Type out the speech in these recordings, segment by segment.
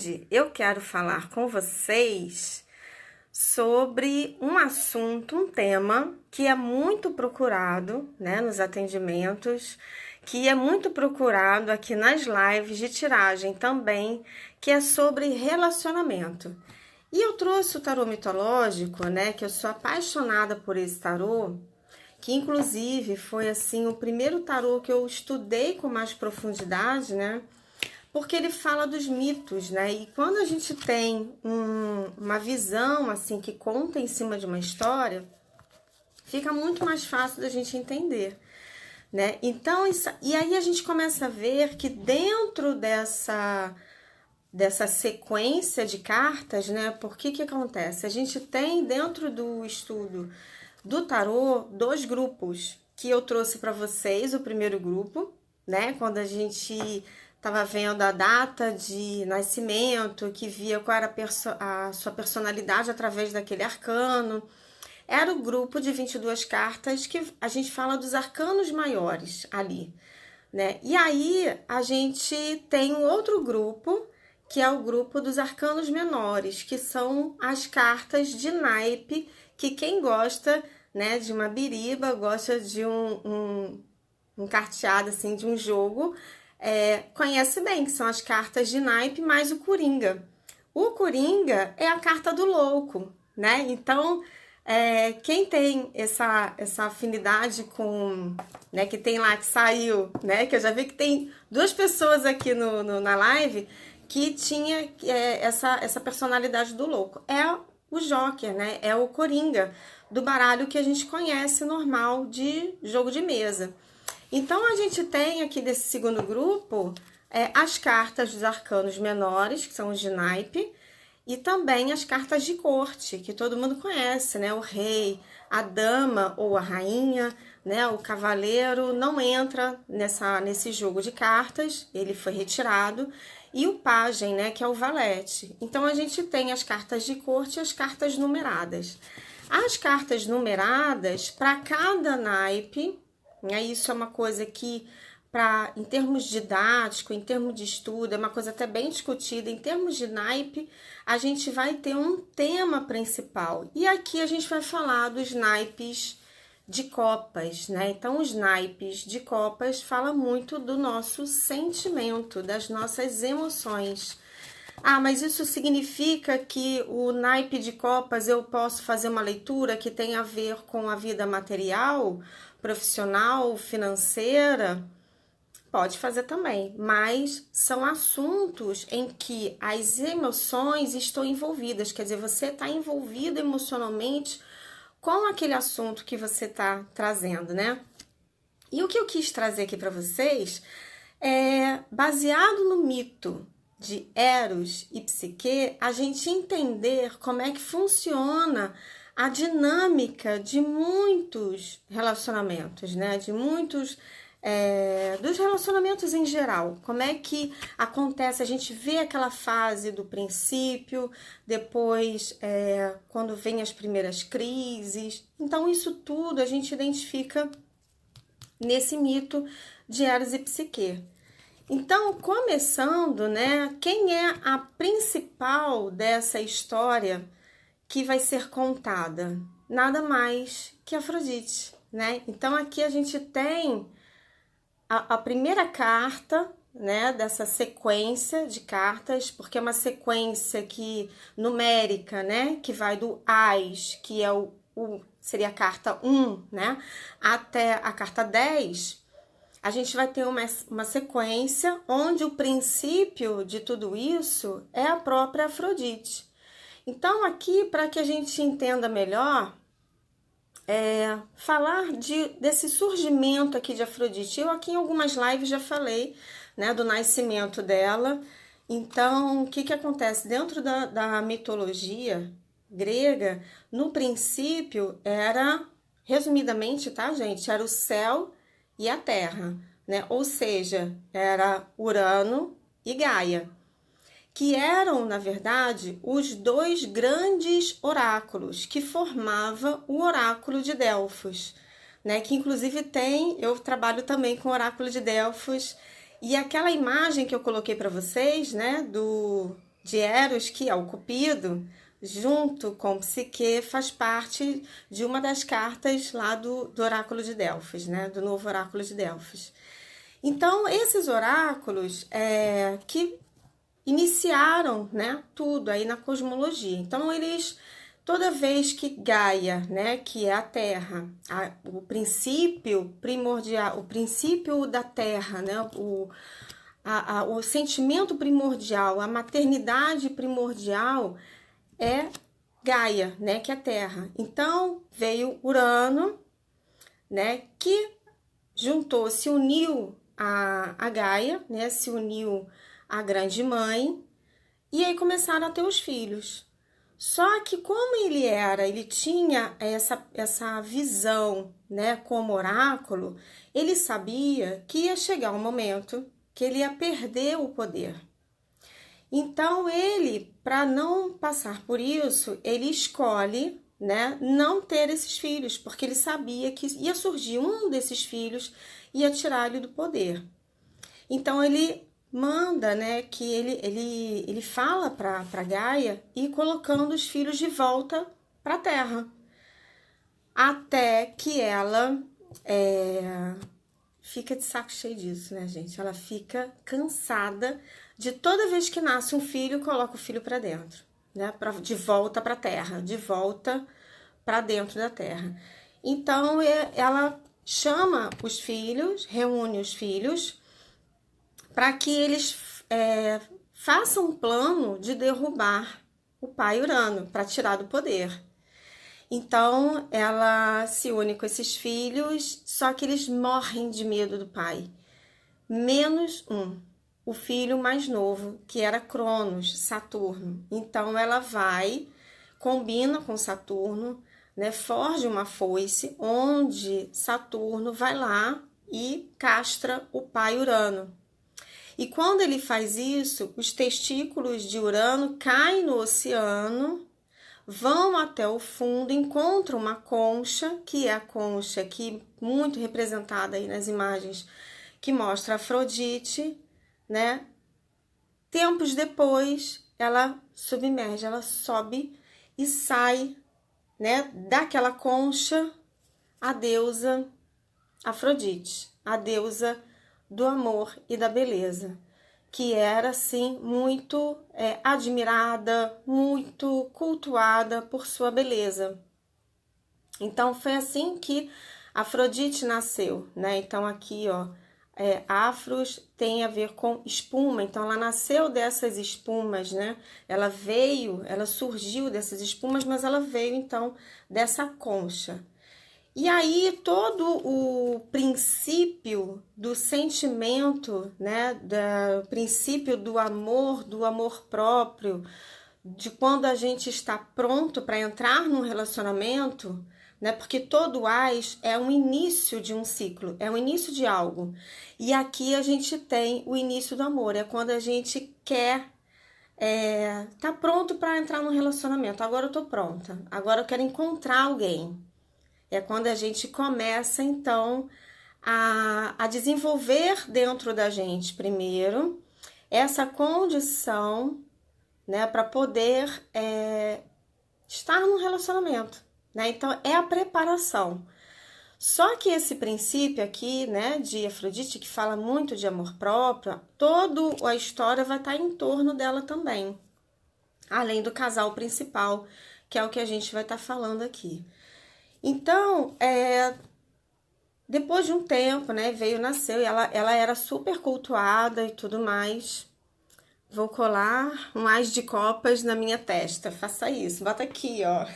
Hoje eu quero falar com vocês sobre um assunto, um tema que é muito procurado, né, nos atendimentos, que é muito procurado aqui nas lives de tiragem também, que é sobre relacionamento. E eu trouxe o tarô mitológico, né, que eu sou apaixonada por esse tarô, que inclusive foi assim o primeiro tarô que eu estudei com mais profundidade, né? Porque ele fala dos mitos, né? E quando a gente tem uma visão assim que conta em cima de uma história, fica muito mais fácil da gente entender, né? Então, e aí a gente começa a ver que dentro dessa sequência de cartas, né? Por que acontece? A gente tem dentro do estudo do tarô dois grupos que eu trouxe para vocês. O primeiro grupo, né? Quando a gente estava vendo a data de nascimento, que via qual era a sua personalidade através daquele arcano. Era o grupo de 22 cartas que a gente fala dos arcanos maiores ali, né? E aí a gente tem um outro grupo, que é o grupo dos arcanos menores, que são as cartas de naipe, que quem gosta, né, de uma biriba, gosta de um carteado, assim, de um jogo, conhece bem, que são as cartas de naipe mais o Coringa. O Coringa é a carta do louco, né? Então, quem tem essa afinidade com, né, que tem lá, que saiu, né, que eu já vi que tem duas pessoas aqui na live que tinha essa personalidade do louco. É o Joker, né? É o Coringa do baralho que a gente conhece normal de jogo de mesa. Então, a gente tem aqui desse segundo grupo as cartas dos arcanos menores, que são os de naipe, e também as cartas de corte, que todo mundo conhece, né? O rei, a dama ou a rainha, né? O cavaleiro não entra nesse jogo de cartas, ele foi retirado, e o pajem, né? Que é o valete. Então, a gente tem as cartas de corte e as cartas numeradas. As cartas numeradas, para cada naipe, né? Isso é uma coisa que, em termos didáticos, em termos de estudo, é uma coisa até bem discutida. Em termos de naipe, a gente vai ter um tema principal. E aqui a gente vai falar dos naipes de copas, né? Então, os naipes de copas falam muito do nosso sentimento, das nossas emoções. Ah, mas isso significa que o naipe de copas eu posso fazer uma leitura que tem a ver com a vida material, profissional, financeira? Pode fazer também, mas são assuntos em que as emoções estão envolvidas, quer dizer, você está envolvido emocionalmente com aquele assunto que você está trazendo, né? E o que eu quis trazer aqui para vocês é, baseado no mito de Eros e Psique, a gente entender como é que funciona a dinâmica de muitos relacionamentos, né? De muitos dos relacionamentos em geral. Como é que acontece? A gente vê aquela fase do princípio, depois quando vem as primeiras crises. Então, isso tudo a gente identifica nesse mito de Eros e Psique. Então, começando, né? Quem é a principal dessa história que vai ser contada? Nada mais que Afrodite, né? Então, aqui a gente tem a primeira carta, né, dessa sequência de cartas, porque é uma sequência numérica, né, que vai do As, que é seria a carta 1, né, até a carta 10. A gente vai ter uma sequência onde o princípio de tudo isso é a própria Afrodite. Então, aqui, para que a gente entenda melhor, falar desse surgimento aqui de Afrodite. Eu aqui em algumas lives já falei, né, do nascimento dela. Então, o que acontece? Dentro da mitologia grega, no princípio era, resumidamente, tá, gente? Era o céu e a terra, né? Ou seja, era Urano e Gaia, que eram, na verdade, os dois grandes oráculos que formavam o oráculo de Delfos, né? Que inclusive eu trabalho também com o oráculo de Delfos, e aquela imagem que eu coloquei para vocês, né, de Eros, que é o Cupido, junto com Psique, faz parte de uma das cartas lá do oráculo de Delfos, né? Do novo oráculo de Delfos. Então, esses oráculos que iniciaram, né, tudo aí na cosmologia. Então, eles, toda vez que Gaia, né, que é a Terra, o princípio primordial, o princípio da Terra, né, o sentimento primordial, a maternidade primordial é Gaia, né, que é a Terra. Então, veio Urano, né, que juntou, se uniu a Gaia, né, se uniu à grande mãe, e aí começaram a ter os filhos. Só que como ele tinha essa visão, né, como oráculo, ele sabia que ia chegar um momento que ele ia perder o poder. Então ele, para não passar por isso, ele escolhe, né, não ter esses filhos, porque ele sabia que ia surgir um desses filhos e ia tirar ele do poder. Então ele manda, né, que ele fala para Gaia ir colocando os filhos de volta para a Terra, até que ela fica de saco cheio disso, né, gente? Ela fica cansada de toda vez que nasce um filho, coloca o filho para dentro, né, de volta para a Terra, de volta para dentro da Terra. Então ela chama os filhos, reúne os filhos, para que eles façam um plano de derrubar o pai Urano, para tirar do poder. Então, ela se une com esses filhos, só que eles morrem de medo do pai. Menos um, o filho mais novo, que era Cronos, Saturno. Então, ela vai, combina com Saturno, né, forja uma foice, onde Saturno vai lá e castra o pai Urano. E quando ele faz isso, os testículos de Urano caem no oceano, vão até o fundo, encontram uma concha, que é a concha aqui muito representada aí nas imagens, que mostra Afrodite, né? Tempos depois, ela submerge, ela sobe e sai, né, daquela concha a deusa Afrodite, a deusa do amor e da beleza, que era, assim, muito admirada, muito cultuada por sua beleza. Então, foi assim que Afrodite nasceu, né? Então, aqui, ó, Afros tem a ver com espuma, então ela nasceu dessas espumas, né? Ela surgiu dessas espumas, mas ela veio, então, dessa concha. E aí todo o princípio do sentimento, né, do princípio do amor próprio, de quando a gente está pronto para entrar num relacionamento, né, porque todo AIS é um início de um ciclo, é o início de algo. E aqui a gente tem o início do amor, é quando a gente quer tá pronto para entrar num relacionamento. Agora eu tô pronta, agora eu quero encontrar alguém. É quando a gente começa, então, a desenvolver dentro da gente, primeiro, essa condição, né, para poder estar num relacionamento, né? Então, é a preparação. Só que esse princípio aqui, né, de Afrodite, que fala muito de amor próprio, toda a história vai estar em torno dela também, além do casal principal, que é o que a gente vai estar falando aqui. Então, depois de um tempo, né, nasceu, e ela era super cultuada e tudo mais. Vou colar um as de copas na minha testa, faça isso, bota aqui, ó.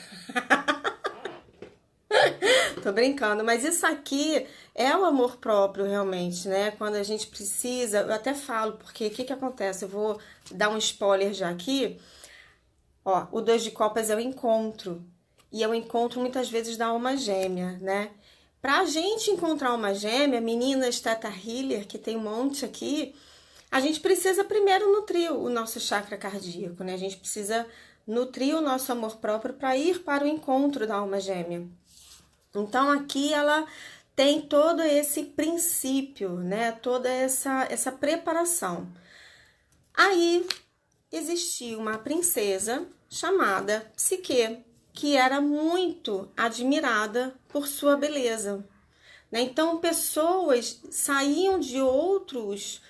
Tô brincando, mas isso aqui é o amor próprio, realmente, né? Quando a gente precisa, eu até falo, porque o que acontece? Eu vou dar um spoiler já aqui. Ó, o 2 de copas é o encontro. E é o encontro, muitas vezes, da alma gêmea, né? Pra gente encontrar uma gêmea, meninas Teta Healer, que tem um monte aqui, a gente precisa primeiro nutrir o nosso chakra cardíaco, né? A gente precisa nutrir o nosso amor próprio para ir para o encontro da alma gêmea. Então, aqui ela tem todo esse princípio, né? Toda essa preparação. Aí, existia uma princesa chamada Psique, que era muito admirada por sua beleza, né? Então, pessoas saíam de outros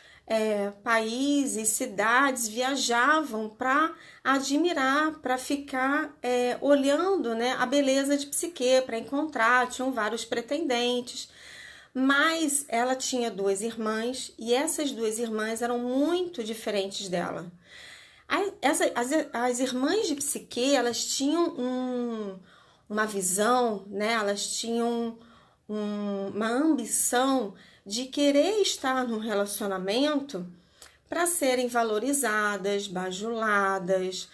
países, cidades, viajavam para admirar, para ficar olhando, né, a beleza de Psique, para encontrar. Tinham vários pretendentes, mas ela tinha 2 irmãs e essas 2 irmãs eram muito diferentes dela. As irmãs de Psique, elas tinham uma visão, né? Elas tinham uma ambição de querer estar num relacionamento para serem valorizadas, bajuladas,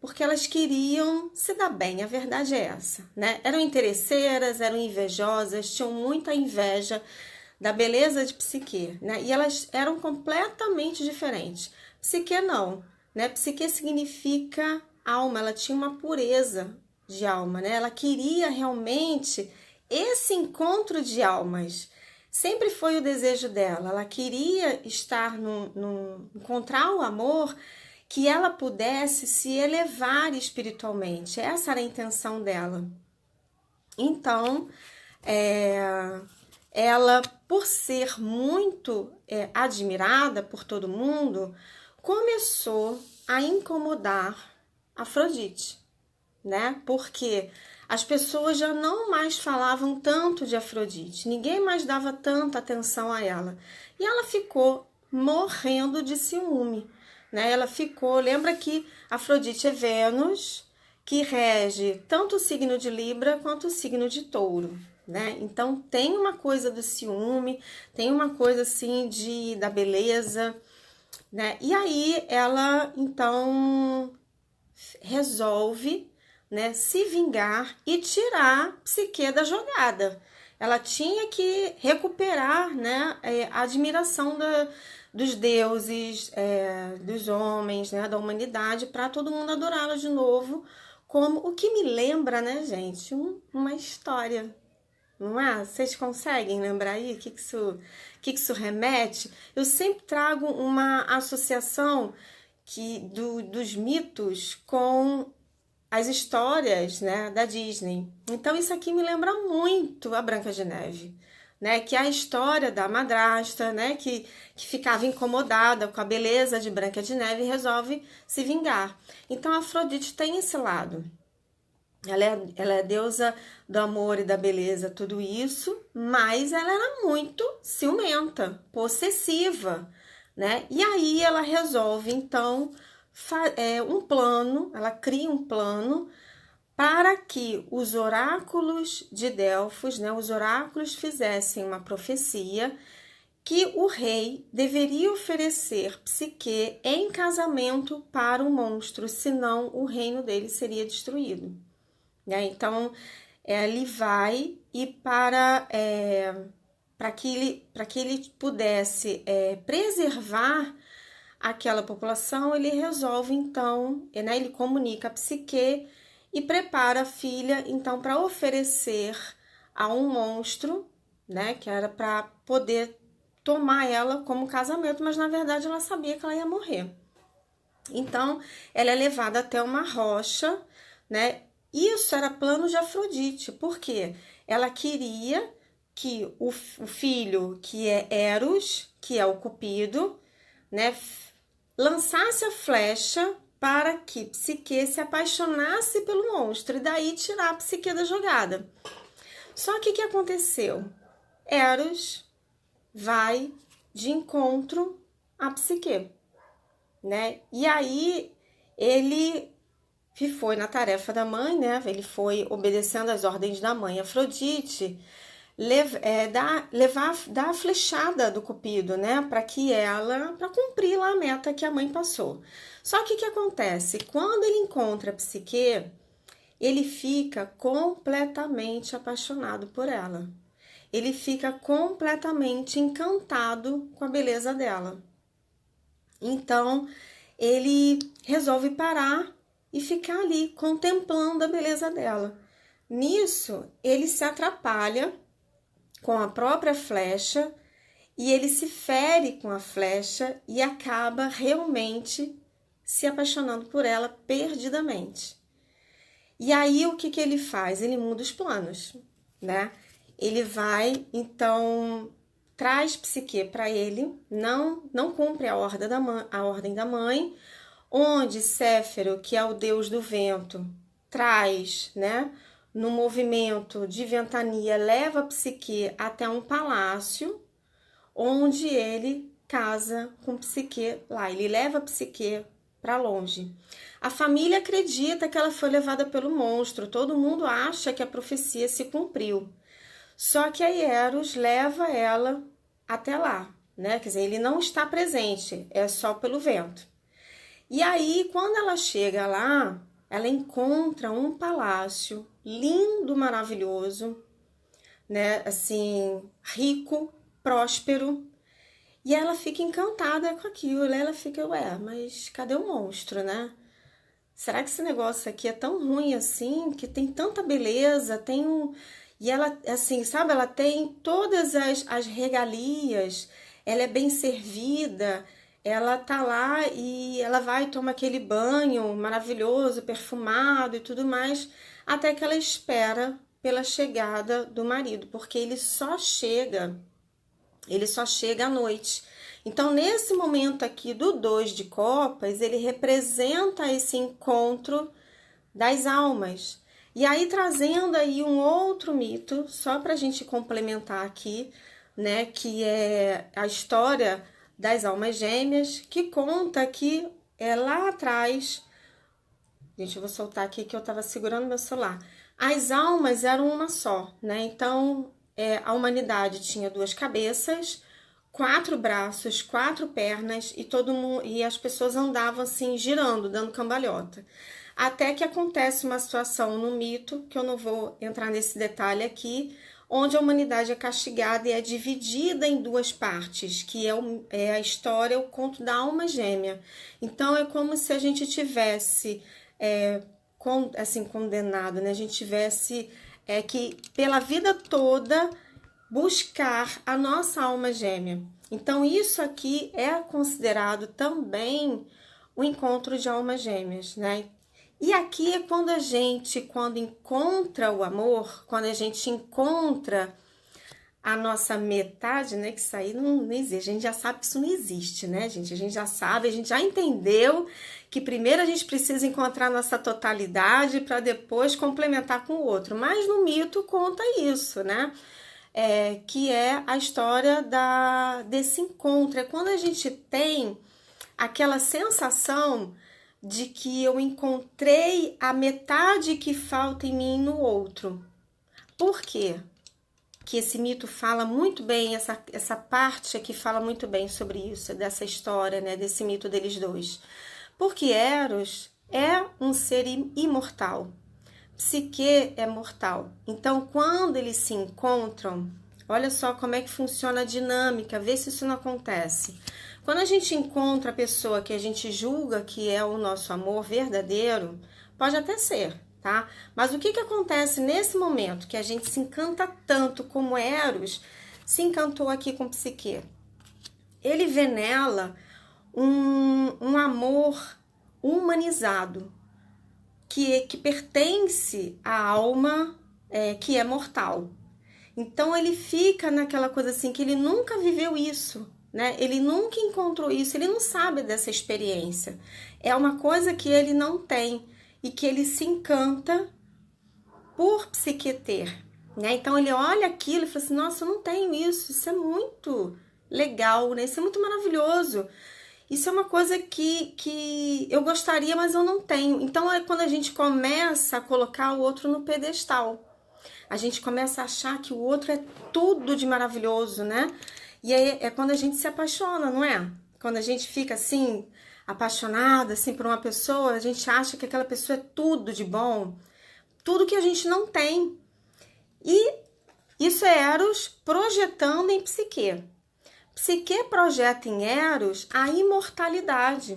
porque elas queriam se dar bem, a verdade é essa, né? Eram interesseiras, eram invejosas, tinham muita inveja da beleza de Psique, né? E elas eram completamente diferentes. Psique não, né? Psique significa alma, ela tinha uma pureza de alma, né? Ela queria realmente esse encontro de almas. Sempre foi o desejo dela. Ela queria estar encontrar o amor, que ela pudesse se elevar espiritualmente. Essa era a intenção dela. Então, ela, por ser muito admirada por todo mundo, começou a incomodar Afrodite, né? Porque as pessoas já não mais falavam tanto de Afrodite, ninguém mais dava tanta atenção a ela. E ela ficou morrendo de ciúme, né? Ela ficou, lembra que Afrodite é Vênus, que rege tanto o signo de Libra quanto o signo de Touro, né? Então tem uma coisa do ciúme, tem uma coisa assim da beleza, né? E aí ela então resolve, né, se vingar e tirar Psique da jogada. Ela tinha que recuperar, né, a admiração dos deuses, dos homens, né, da humanidade, para todo mundo adorá-la de novo, como o que me lembra, né, gente, uma história. Não é? Vocês conseguem lembrar aí o que isso remete? Eu sempre trago uma associação dos mitos com as histórias, né, da Disney. Então isso aqui me lembra muito a Branca de Neve, né, que é a história da madrasta, né, que ficava incomodada com a beleza de Branca de Neve e resolve se vingar. Então a Afrodite tem esse lado. Ela é deusa do amor e da beleza, tudo isso, mas ela era muito ciumenta, possessiva, né? E aí ela resolve, então, um plano, ela cria um plano para que os oráculos de Delfos, né? Os oráculos fizessem uma profecia que o rei deveria oferecer Psique em casamento para o monstro, senão o reino dele seria destruído. Então, ele vai e para que ele pudesse preservar aquela população, ele resolve, então, né, ele comunica a Psique e prepara a filha, então, para oferecer a um monstro, né, que era para poder tomar ela como casamento, mas na verdade ela sabia que ela ia morrer. Então, ela é levada até uma rocha, né? Isso era plano de Afrodite, porque ela queria que o filho, que é Eros, que é o Cupido, né, lançasse a flecha para que Psique se apaixonasse pelo monstro e daí tirar a Psique da jogada. Só que o que aconteceu? Eros vai de encontro a Psique, né? E aí ele foi na tarefa da mãe, né? Ele foi obedecendo às ordens da mãe Afrodite, dar a flechada do Cupido, né? Para cumprir lá a meta que a mãe passou. Só que o que acontece? Quando ele encontra a Psique, ele fica completamente apaixonado por ela. Ele fica completamente encantado com a beleza dela. Então, ele resolve parar e ficar ali contemplando a beleza dela. Nisso, ele se atrapalha com a própria flecha e ele se fere com a flecha e acaba realmente se apaixonando por ela perdidamente. E aí o que ele faz? Ele muda os planos, né? Ele vai, então, traz Psique para ele, não cumpre a ordem da mãe, onde Céfiro, que é o deus do vento, traz, né, no movimento de ventania, leva Psique até um palácio, onde ele casa com Psique lá. Ele leva Psique para longe. A família acredita que ela foi levada pelo monstro. Todo mundo acha que a profecia se cumpriu. Só que aí Eros leva ela até lá, né? Quer dizer, ele não está presente, é só pelo vento. E aí, quando ela chega lá, ela encontra um palácio lindo, maravilhoso, né? Assim, rico, próspero. E ela fica encantada com aquilo. Ela fica, ué, mas cadê o monstro, né? Será que esse negócio aqui é tão ruim assim? Que tem tanta beleza, tem um... E ela, assim, sabe? Ela tem todas as regalias, ela é bem servida, ela tá lá e ela vai tomar aquele banho maravilhoso, perfumado e tudo mais, até que ela espera pela chegada do marido, porque ele só chega à noite. Então, nesse momento aqui do 2 de copas, ele representa esse encontro das almas. E aí, trazendo aí um outro mito, só para a gente complementar aqui, né, que é a história das almas gêmeas, que conta que lá atrás... Gente, eu vou soltar aqui que eu estava segurando meu celular. As almas eram uma só, né? Então, a humanidade tinha 2 cabeças, 4 braços, 4 pernas e todo mundo, e as pessoas andavam assim girando, dando cambalhota. Até que acontece uma situação no mito, que eu não vou entrar nesse detalhe aqui, onde a humanidade é castigada e é dividida em 2 partes, que é a história, o conto da alma gêmea. Então é como se a gente tivesse condenado, né? A gente tivesse que pela vida toda buscar a nossa alma gêmea. Então, isso aqui é considerado também o encontro de almas gêmeas, né? E aqui é quando quando encontra o amor, quando a gente encontra a nossa metade, né? Que isso aí não existe. A gente já sabe que isso não existe, né, gente? A gente já sabe, a gente já entendeu que primeiro a gente precisa encontrar a nossa totalidade para depois complementar com o outro. Mas no mito conta isso, né? Que é a história desse encontro. É quando a gente tem aquela sensação de que eu encontrei a metade que falta em mim no outro. Por quê? Que esse mito fala muito bem, essa parte aqui fala muito bem sobre isso, dessa história, né, desse mito deles dois. Porque Eros é um ser imortal, Psique é mortal. Então, quando eles se encontram, olha só como é que funciona a dinâmica, vê se isso não acontece. Quando a gente encontra a pessoa que a gente julga que é o nosso amor verdadeiro, pode até ser, tá? Mas o que acontece nesse momento que a gente se encanta tanto como Eros se encantou aqui com Psique? Ele vê nela um amor humanizado, que pertence à alma que é mortal. Então ele fica naquela coisa assim, que ele nunca viveu isso, né? Ele nunca encontrou isso, ele não sabe dessa experiência. É uma coisa que ele não tem e que ele se encanta por Psique ter, né? Então ele olha aquilo e fala assim, nossa, eu não tenho isso é muito legal, né? Isso é muito maravilhoso. Isso é uma coisa que eu gostaria, mas eu não tenho. Então é quando a gente começa a colocar o outro no pedestal. A gente começa a achar que o outro é tudo de maravilhoso, né? E aí é quando a gente se apaixona, não é? Quando a gente fica assim, apaixonada assim, por uma pessoa, a gente acha que aquela pessoa é tudo de bom, tudo que a gente não tem. E isso é Eros projetando em Psique. Psique projeta em Eros a imortalidade,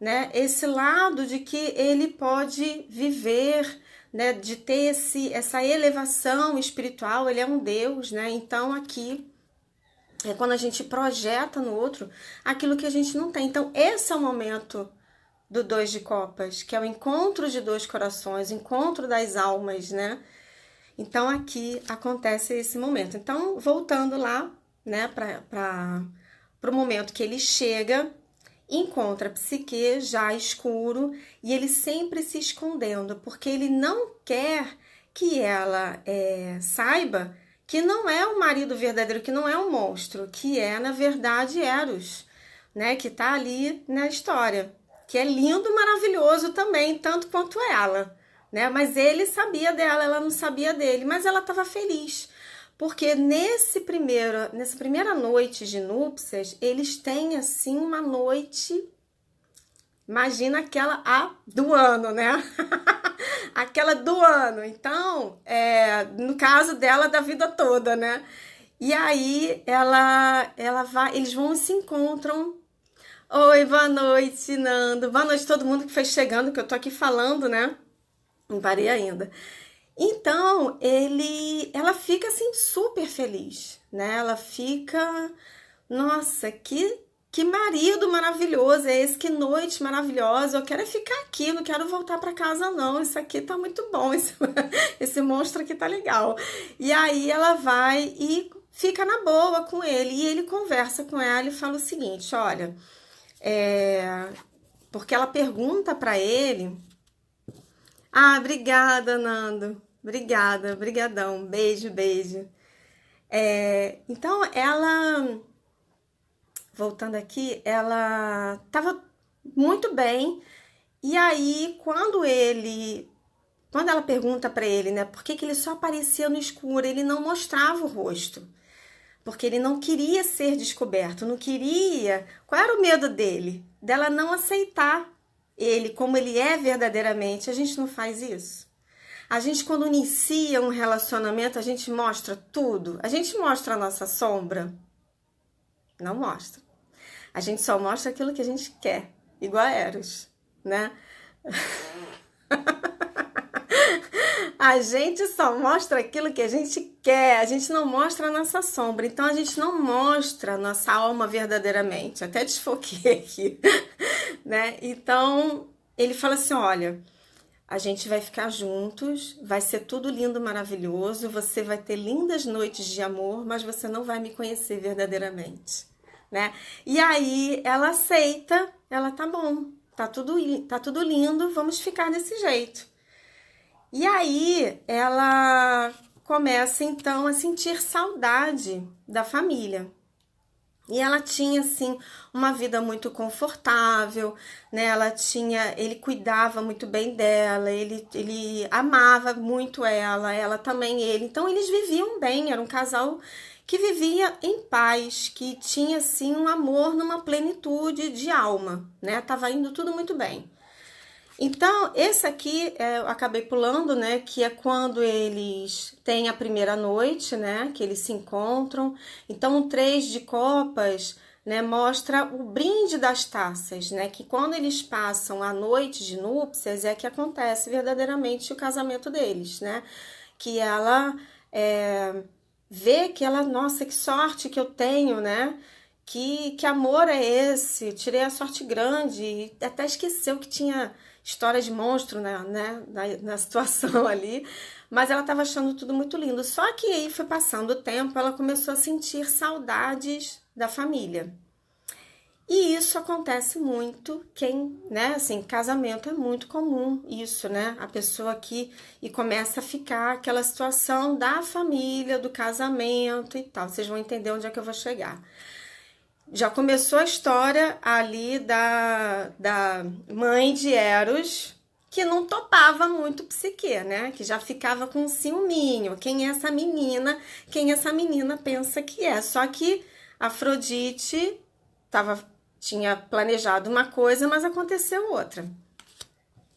né? Esse lado de que ele pode viver, né? De ter essa elevação espiritual, ele é um Deus, né? Então aqui é quando a gente projeta no outro aquilo que a gente não tem. Então esse é o momento do 2 de copas, que é o encontro de dois corações, o encontro das almas, né? Então, aqui acontece esse momento. Então, voltando lá, né, para o momento que ele chega, encontra a Psique já escuro e ele sempre se escondendo, porque ele não quer que ela saiba que não é o marido verdadeiro, que não é um monstro, que é, na verdade, Eros, né, que tá ali na história, que é lindo, maravilhoso também, tanto quanto ela, né? Mas ele sabia dela, ela não sabia dele, mas ela estava feliz, porque nessa primeira noite de núpcias, eles têm assim uma noite, imagina aquela do ano, né? Aquela do ano. Então, no caso dela, da vida toda, né? E aí ela vai, eles vão e se encontram. Oi, boa noite, Nando. Boa noite a todo mundo que foi chegando, que eu tô aqui falando, né? Não parei ainda. Então, ela fica assim super feliz, né? Ela fica, nossa, que marido maravilhoso é esse, que noite maravilhosa. Eu quero ficar aqui, não quero voltar para casa não. Isso aqui tá muito bom, esse monstro aqui tá legal. E aí ela vai e fica na boa com ele, e ele conversa com ela e fala o seguinte, olha, porque ela pergunta para ele. Ah, obrigada, Nando. Obrigada, brigadão. Beijo, beijo. Então, voltando aqui, ela tava muito bem. E aí, quando ela pergunta para ele, né, por que ele só aparecia no escuro, ele não mostrava o rosto. Porque ele não queria ser descoberto, não queria. Qual era o medo dele? Dela não aceitar ele como ele é verdadeiramente. A gente não faz isso. A gente, quando inicia um relacionamento, a gente mostra tudo. A gente mostra a nossa sombra? Não mostra. A gente só mostra aquilo que a gente quer, igual a Eros, né? A gente só mostra aquilo que a gente quer, a gente não mostra a nossa sombra. Então, a gente não mostra a nossa alma verdadeiramente. Até desfoquei aqui, né? Então, ele fala assim, olha, a gente vai ficar juntos, vai ser tudo lindo, maravilhoso, você vai ter lindas noites de amor, mas você não vai me conhecer verdadeiramente, né? E aí, ela aceita, ela tá bom, tá tudo lindo, vamos ficar desse jeito. E aí ela começa então a sentir saudade da família. E ela tinha assim uma vida muito confortável, né? Ele cuidava muito bem dela, ele amava muito ela também ele. Então eles viviam bem, era um casal que vivia em paz, que tinha assim um amor numa plenitude de alma, né? Tava indo tudo muito bem. Então, esse aqui eu acabei pulando, né? Que é quando eles têm a primeira noite, né? Que eles se encontram. Então, o 3 de copas, né? Mostra o brinde das taças, né? Que quando eles passam a noite de núpcias é que acontece verdadeiramente o casamento deles, né? Que ela vê que ela, nossa, que sorte que eu tenho, né? Que amor é esse? Eu tirei a sorte grande e até esqueceu que tinha história de monstro, né, na situação ali, mas ela estava achando tudo muito lindo. Só que aí foi passando o tempo, ela começou a sentir saudades da família. E isso acontece muito, né, assim, casamento é muito comum isso, né, a pessoa aqui e começa a ficar aquela situação da família, do casamento e tal. Vocês vão entender onde é que eu vou chegar. Já começou a história ali da mãe de Eros, que não topava muito Psique, né? Que já ficava com um ciúminho. Quem é essa menina? Quem essa menina pensa que é? Só que Afrodite tinha planejado uma coisa, mas aconteceu outra.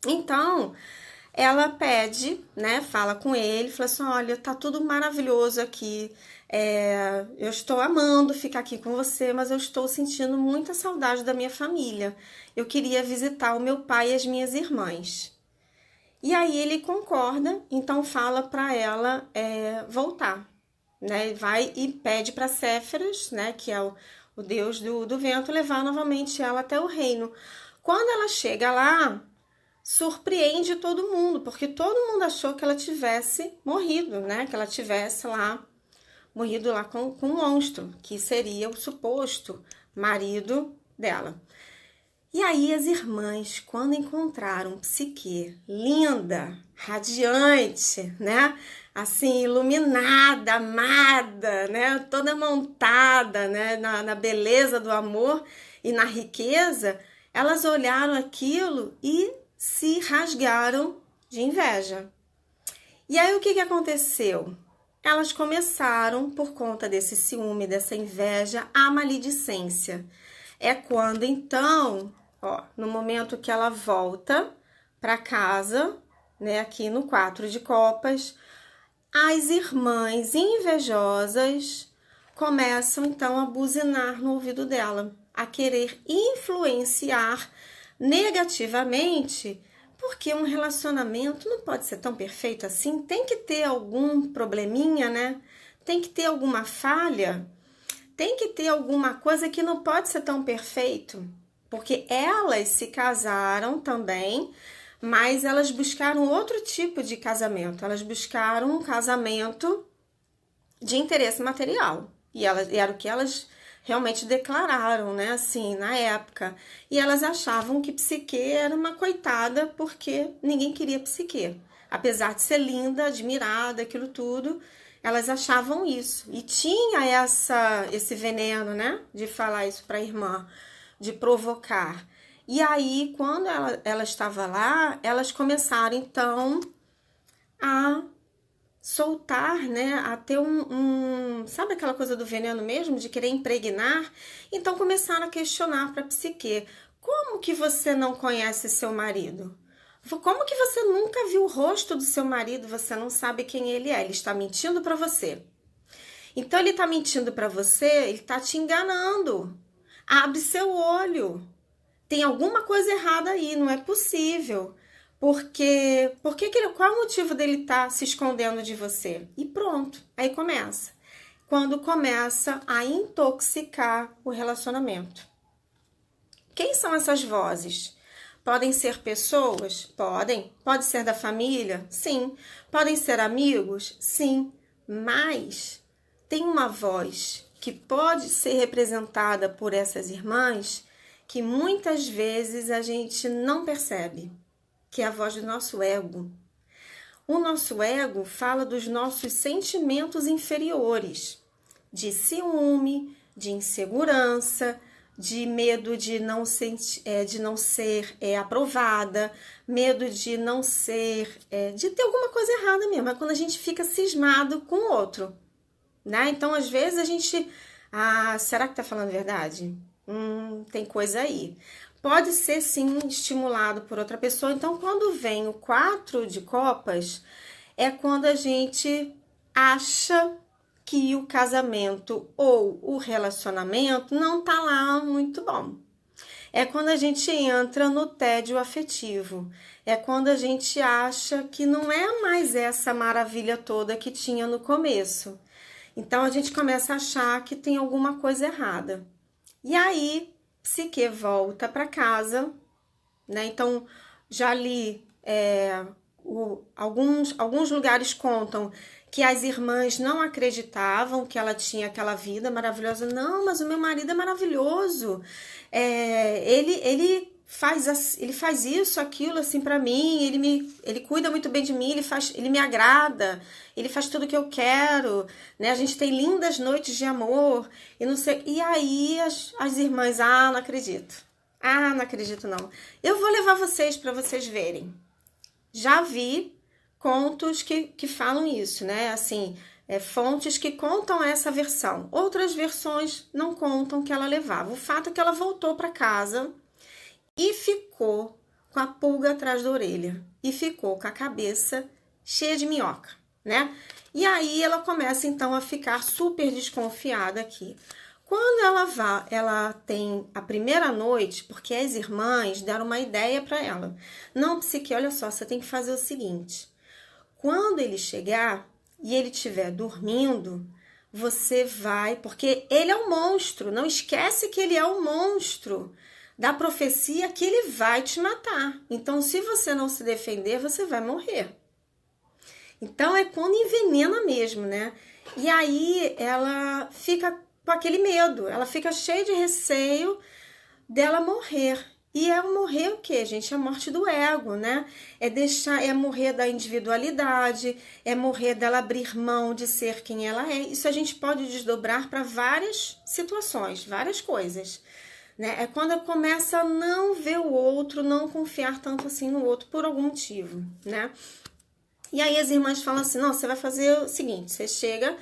Então, ela pede, né? Fala com ele, fala assim, olha, tá tudo maravilhoso aqui. Eu estou amando ficar aqui com você, mas eu estou sentindo muita saudade da minha família. Eu queria visitar o meu pai e as minhas irmãs. E aí ele concorda, então fala para ela voltar, né? Vai e pede para Céferas, né? Que é o deus do vento, levar novamente ela até o reino. Quando ela chega lá, surpreende todo mundo, porque todo mundo achou que ela tivesse morrido, né? Que ela tivesse lá morrido lá com um monstro, que seria o suposto marido dela. E aí as irmãs, quando encontraram Psique, linda, radiante, né? Assim, iluminada, amada, né? Toda montada, né? Na beleza do amor e na riqueza, elas olharam aquilo e se rasgaram de inveja. E aí o que aconteceu? Elas começaram, por conta desse ciúme, dessa inveja, a maledicência. É quando então, ó, no momento que ela volta para casa, né, aqui no 4 de copas, as irmãs invejosas começam então a buzinar no ouvido dela, a querer influenciar negativamente, porque um relacionamento não pode ser tão perfeito assim, tem que ter algum probleminha, né? Tem que ter alguma falha, tem que ter alguma coisa que não pode ser tão perfeito, porque elas se casaram também, mas elas buscaram outro tipo de casamento, elas buscaram um casamento de interesse material, e era o que elas realmente declararam, né, assim, na época. E elas achavam que Psique era uma coitada porque ninguém queria Psique. Apesar de ser linda, admirada, aquilo tudo, elas achavam isso. E tinha esse veneno, né, de falar isso para a irmã, de provocar. E aí, quando ela estava lá, elas começaram, então, a soltar, né, a ter sabe aquela coisa do veneno mesmo, de querer impregnar? Então começaram a questionar para a Psique: como que você não conhece seu marido? Como que você nunca viu o rosto do seu marido? Você não sabe quem ele é, ele está mentindo para você. Então ele está mentindo para você, ele está te enganando. Abre seu olho. Tem alguma coisa errada aí, não é possível. Qual é o motivo dele estar se escondendo de você? E pronto, aí começa. Quando começa a intoxicar o relacionamento. Quem são essas vozes? Podem ser pessoas? Podem. Pode ser da família? Sim. Podem ser amigos? Sim. Mas tem uma voz que pode ser representada por essas irmãs que muitas vezes a gente não percebe, que é a voz do nosso ego. O nosso ego fala dos nossos sentimentos inferiores, de ciúme, de insegurança, de medo de não ser aprovada, medo de não ser, de ter alguma coisa errada mesmo. É quando a gente fica cismado com o outro, né? Então, às vezes, a gente... será que tá falando a verdade? Tem coisa aí. Pode ser, sim, estimulado por outra pessoa. Então, quando vem o 4 de copas, é quando a gente acha que o casamento ou o relacionamento não tá lá muito bom. É quando a gente entra no tédio afetivo. É quando a gente acha que não é mais essa maravilha toda que tinha no começo. Então, a gente começa a achar que tem alguma coisa errada. E aí, Psique volta para casa, né? Então, já li alguns lugares contam que as irmãs não acreditavam que ela tinha aquela vida maravilhosa. Não, mas o meu marido é maravilhoso. Ele faz isso, aquilo assim para mim. Ele cuida muito bem de mim. Ele me agrada. Ele faz tudo que eu quero, né? A gente tem lindas noites de amor e não sei. E aí as irmãs, não acredito. Não acredito não. Eu vou levar vocês para vocês verem. Já vi contos que falam isso, né? Assim, fontes que contam essa versão. Outras versões não contam que ela levava. O fato é que ela voltou para casa e ficou com a pulga atrás da orelha. E ficou com a cabeça cheia de minhoca, né? E aí ela começa, então, a ficar super desconfiada aqui. Quando ela tem a primeira noite, porque as irmãs deram uma ideia para ela. Não, Psique, olha só, você tem que fazer o seguinte. Quando ele chegar e ele estiver dormindo, você vai... Porque ele é um monstro, não esquece que ele é um monstro. da profecia que ele vai te matar. Então, se você não se defender, você vai morrer. Então, é quando envenena mesmo, né? E aí, ela fica com aquele medo, ela fica cheia de receio dela morrer. E é morrer o quê, gente? É a morte do ego, né? É morrer da individualidade, é morrer dela abrir mão de ser quem ela é. Isso a gente pode desdobrar para várias situações, várias coisas. Né? É quando começa a não ver o outro, não confiar tanto assim no outro por algum motivo, né? E aí as irmãs falam assim, não, você vai fazer o seguinte, você chega,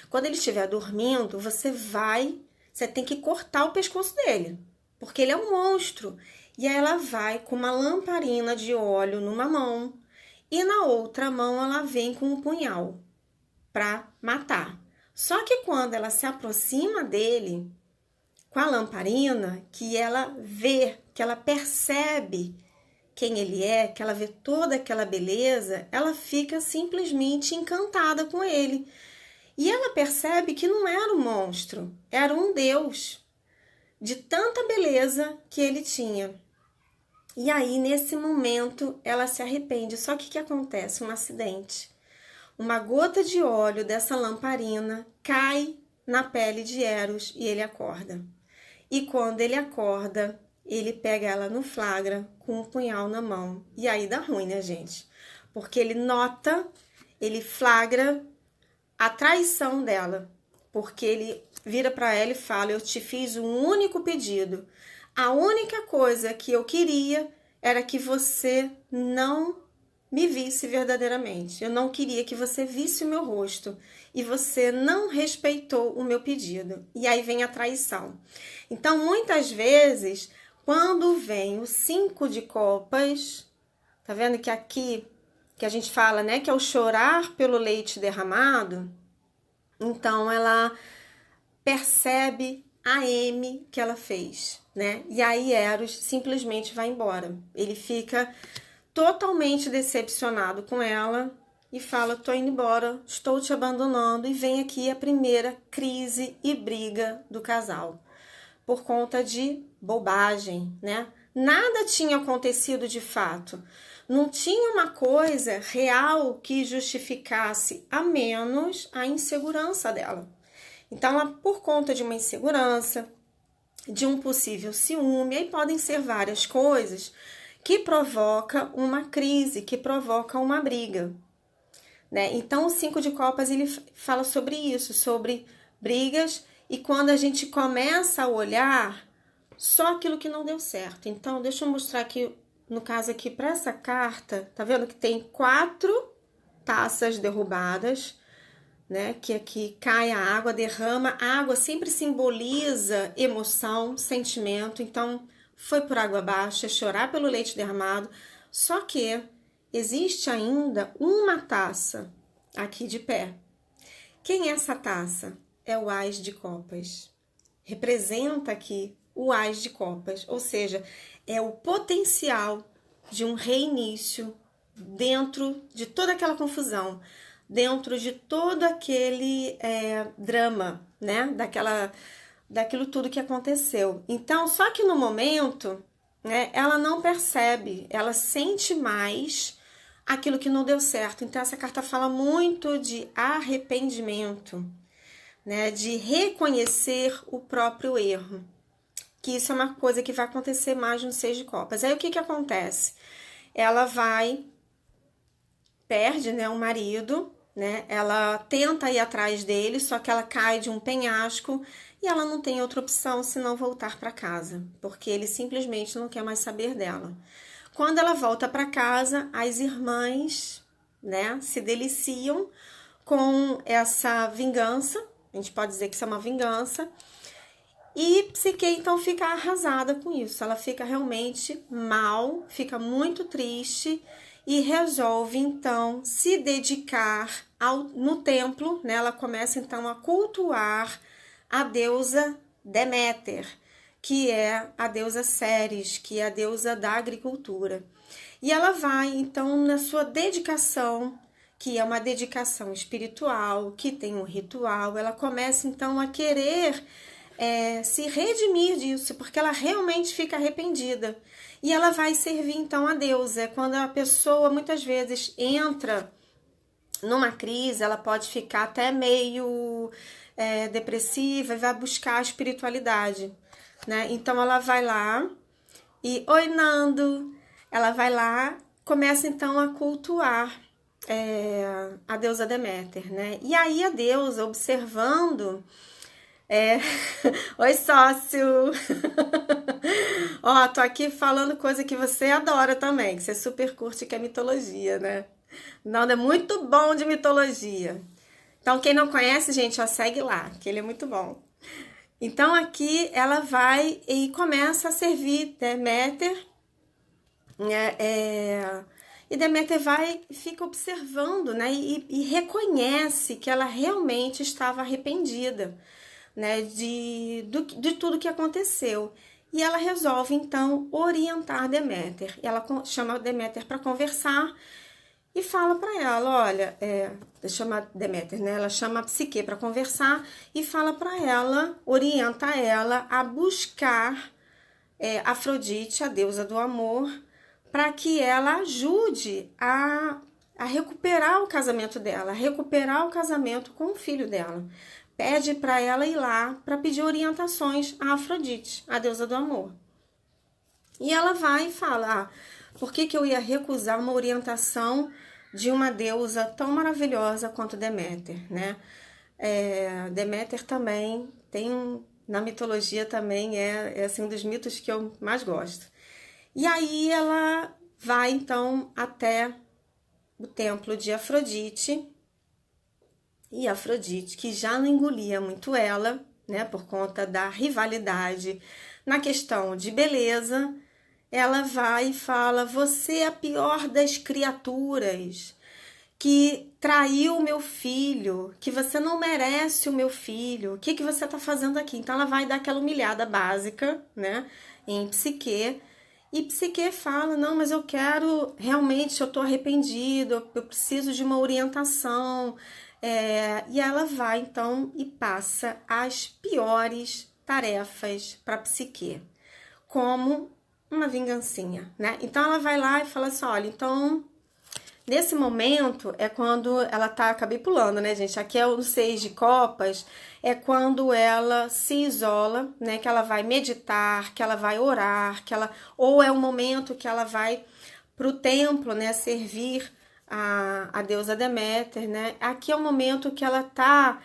quando ele estiver dormindo, você tem que cortar o pescoço dele, porque ele é um monstro. E aí ela vai com uma lamparina de óleo numa mão e na outra mão ela vem com um punhal para matar. Só que quando ela se aproxima dele com a lamparina, que ela vê, que ela percebe quem ele é, que ela vê toda aquela beleza, ela fica simplesmente encantada com ele. E ela percebe que não era um monstro, era um Deus, de tanta beleza que ele tinha. E aí, nesse momento, ela se arrepende. Só que o que acontece? Um acidente. Uma gota de óleo dessa lamparina cai na pele de Eros e ele acorda. E quando ele acorda, ele pega ela no flagra com um punhal na mão. E aí dá ruim, né, gente? Porque ele flagra a traição dela. Porque ele vira para ela e fala, eu te fiz um único pedido. A única coisa que eu queria era que você não me visse verdadeiramente. Eu não queria que você visse o meu rosto. E você não respeitou o meu pedido. E aí vem a traição. Então, muitas vezes, quando vem o 5 de copas, tá vendo que aqui, que a gente fala, né, que é o chorar pelo leite derramado, então ela percebe a M que ela fez, né? E aí Eros simplesmente vai embora. Ele fica totalmente decepcionado com ela e fala, tô indo embora, estou te abandonando, e vem aqui a primeira crise e briga do casal. Por conta de bobagem, né? Nada tinha acontecido de fato. Não tinha uma coisa real que justificasse a menos a insegurança dela. Então, por conta de uma insegurança, de um possível ciúme, aí podem ser várias coisas que provoca uma crise, que provoca uma briga, né? Então, o 5 de copas, ele fala sobre isso, sobre brigas, e quando a gente começa a olhar só aquilo que não deu certo. Então, deixa eu mostrar aqui, no caso aqui, para essa carta, tá vendo que tem 4 taças derrubadas, né? Que aqui cai a água, derrama. A água sempre simboliza emoção, sentimento. Então, foi por água abaixo, é chorar pelo leite derramado. Só que existe ainda uma taça aqui de pé. Quem é essa taça? É o Ás de Copas. Representa aqui o Ás de Copas, ou seja, é o potencial de um reinício dentro de toda aquela confusão, dentro de todo aquele drama, né? Daquilo tudo que aconteceu. Então, só que no momento, né, ela não percebe, ela sente mais aquilo que não deu certo. Então, essa carta fala muito de arrependimento, né, de reconhecer o próprio erro, que isso é uma coisa que vai acontecer mais no 6 de copas. Aí o que acontece? Ela perde, né, o marido, né, ela tenta ir atrás dele, só que ela cai de um penhasco e ela não tem outra opção senão voltar para casa, porque ele simplesmente não quer mais saber dela. Quando ela volta para casa, as irmãs, né, se deliciam com essa vingança. A gente pode dizer que isso é uma vingança. E Psique, então, fica arrasada com isso. Ela fica realmente mal, fica muito triste e resolve, então, se dedicar no templo, né? Ela começa, então, a cultuar a deusa Deméter, que é a deusa Ceres, que é a deusa da agricultura. E ela vai, então, na sua dedicação, que é uma dedicação espiritual, que tem um ritual, ela começa então a querer se redimir disso, porque ela realmente fica arrependida. E ela vai servir então a Deus. É quando a pessoa muitas vezes entra numa crise, ela pode ficar até meio depressiva e vai buscar a espiritualidade, né? Então ela vai lá e, oi Nando, ela vai lá, começa então a cultuar a deusa Deméter, né? E aí a deusa, observando, oi sócio, ó, tô aqui falando coisa que você adora também, que você super curte, que é mitologia, né? Nando é muito bom de mitologia. Então, quem não conhece, gente, ó, segue lá, que ele é muito bom. Então, aqui ela vai e começa a servir Deméter, né? E Deméter vai e fica observando, né? E reconhece que ela realmente estava arrependida, né? De tudo que aconteceu. E ela resolve, então, orientar Deméter. Ela chama Deméter para conversar e fala para ela, olha, chama Deméter, né? Ela chama a Psique para conversar e fala para ela, orienta ela a buscar Afrodite, a deusa do amor, para que ela ajude a recuperar o casamento dela, a recuperar o casamento com o filho dela. Pede para ela ir lá para pedir orientações a Afrodite, a deusa do amor. E ela vai e fala, por que eu ia recusar uma orientação de uma deusa tão maravilhosa quanto Deméter, né? Deméter também tem na mitologia também assim, um dos mitos que eu mais gosto. E aí ela vai então até o templo de Afrodite, e Afrodite, que já não engolia muito ela, né, por conta da rivalidade na questão de beleza, ela vai e fala, você é a pior das criaturas, que traiu o meu filho, que você não merece o meu filho, o que você está fazendo aqui? Então ela vai dar aquela humilhada básica, né, em Psique, e Psique fala, não, mas eu quero, realmente, eu estou arrependido, eu preciso de uma orientação, e ela vai, então, e passa as piores tarefas para Psique, como uma vingancinha, né? Então ela vai lá e fala assim, olha, então nesse momento é quando ela tá, acabei pulando, né, gente? Aqui é o 6 de copas, é quando ela se isola, né? Que ela vai meditar, que ela vai orar, ou é o momento que ela vai pro templo, né? Servir a deusa Deméter, né? Aqui é o momento que ela tá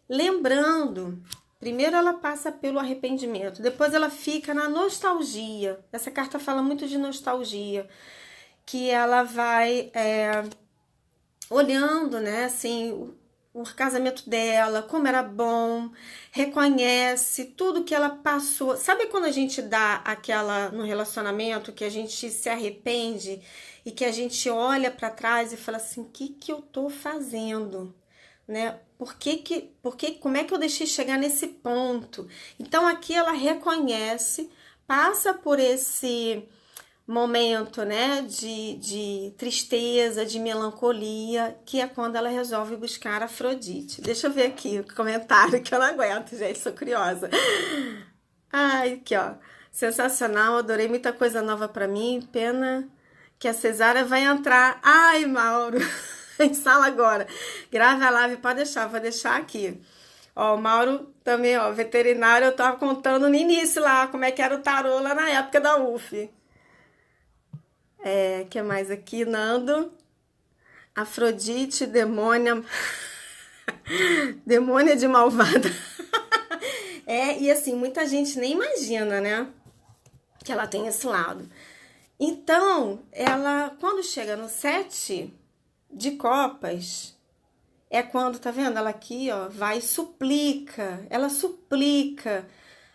lembrando. Primeiro ela passa pelo arrependimento, depois ela fica na nostalgia. Essa carta fala muito de nostalgia, que ela vai olhando, né, assim, o casamento dela, como era bom, reconhece tudo que ela passou. Sabe quando a gente dá aquela no relacionamento que a gente se arrepende e que a gente olha para trás e fala assim, o que eu tô fazendo? Né? Como é que eu deixei chegar nesse ponto? Então aqui ela reconhece, passa por esse momento, né, de tristeza, de melancolia, que é quando ela resolve buscar Afrodite. Deixa eu ver aqui o comentário que eu não aguento, gente, sou curiosa. Ai, aqui, ó. Sensacional, adorei muita coisa nova pra mim, pena que a cesárea vai entrar. Ai, Mauro, em sala agora. Grave a live, pode deixar, vou deixar aqui. Ó, o Mauro também, ó, veterinário, eu tava contando no início lá, como é que era o tarô lá na época da UF. Que mais aqui, Nando? Afrodite, demônia. Demônia de malvada. E assim, muita gente nem imagina, né? Que ela tem esse lado. Então, ela, quando chega no 7 de copas, é quando, tá vendo? Ela aqui, ó, vai e suplica. Ela suplica